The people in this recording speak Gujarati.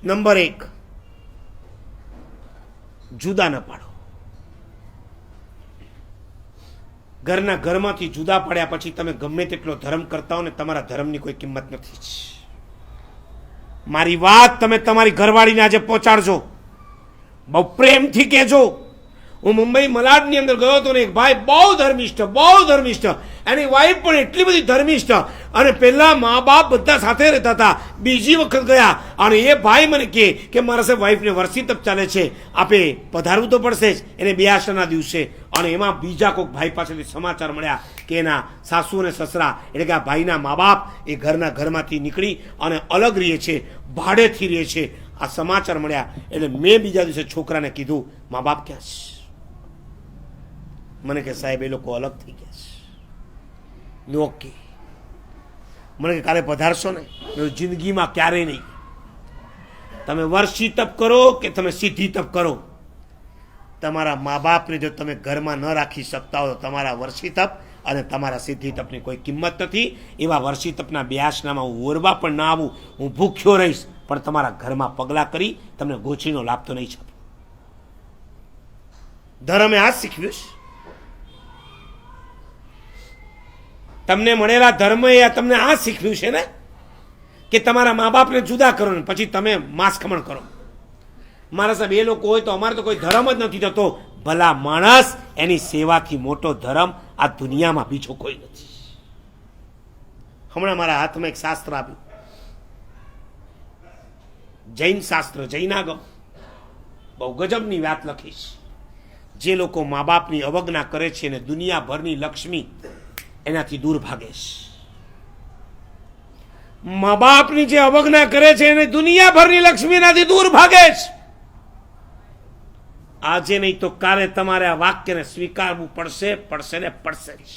નંબર 1, જુદા ન પાડો. ઘરના ઘરમાંથી જુદા પડ્યા પછી તમે ગમે તેટલો ધર્મ કરતા હો ને તમારા ધર્મની કોઈ કિંમત નથી. મારી વાત તમે તમારી ઘરવાળીને આજે પહોંચાડજો, બહુ પ્રેમથી કહેજો. હું મુંબઈ મલાડની અંદર ગયો હતો ને એક ભાઈ બહુ ધર્મિષ્ઠ, એની વાઈફ પણ એટલી બધી ધર્મિષ્ઠ, અને પહેલા મા બાપ બધા સાથે રહેતા હતા. બીજી વખત ગયા અને એ ભાઈ મને કહે કે મારા સાહેબ વાઈફને વર્ષી તપ ચાલે છે, આપે પધારવું તો પડશે જ એને બ્યાસના દિવસે. અને એમાં બીજા કોઈક ભાઈ પાસેથી સમાચાર મળ્યા કે એના સાસુ અને સસરા એટલે કે આ ભાઈના મા બાપ એ ઘરમાંથી નીકળી અને અલગ રહે છે, ભાડેથી રહે છે. આ સમાચાર મળ્યા એટલે મેં બીજા દિવસે છોકરાને કીધું, મા બાપ ક્યાં છે? મને કે સાહેબ એ લોકો અલગ થઈ ગયા છે. ઓકે. મને કે કાલે પધારશો ને? જિંદગીમાં ક્યારેય નહીં. તમે વર્ષી તપ કરો કે તમે સિદ્ધિ તપ કરો, તમારા મા બાપને જો તમે ઘરમાં ન રાખી શકતા હો તો તમારા વર્ષી તપ અને તમારા સિદ્ધિ તપની કોઈ કિંમત નથી. એવા વર્ષી તપના બ્યાસનામાં હું ઓરવા પણ ના આવું, હું ભૂખ્યો રહીશ, પણ તમારા ઘરમાં પગલાં કરી તમને ગોચીનો લાભ તો નહીં છાપું. ધર્મે આ શીખવ્યું છે. તમને મળેલા ધર્મ એ તમને આ શીખવ્યું છે ને કે તમારા મા બાપને જુદા કરો ને પછી તમે માંસ ખમણ કરો. મારા સાહેબ એ લોકો હોય તો અમારે તો કોઈ ધર્મ જ નથી થતો. ભલા માણસ, એની સેવાથી મોટો ધર્મ આ દુનિયામાં બીજો કોઈ નથી. હમણાં મારા હાથમાં એક શાસ્ત્ર આપ્યું, જૈન શાસ્ત્ર, જૈનાગમ. બહુ ગજબની વાત લખીશ. જે લોકો મા બાપની અવજ્ઞા કરે છે અને દુનિયાભરની લક્ષ્મી એનાથી દૂર ભાગે છે. મા બાપની જે અવજ્ઞા કરે છે એને દુનિયાભરની લક્ષ્મી એનાથી દૂર ભાગે છે. આજે નહીં તો કાલે તમારે આ વાક્યને સ્વીકારવું પડશે જ.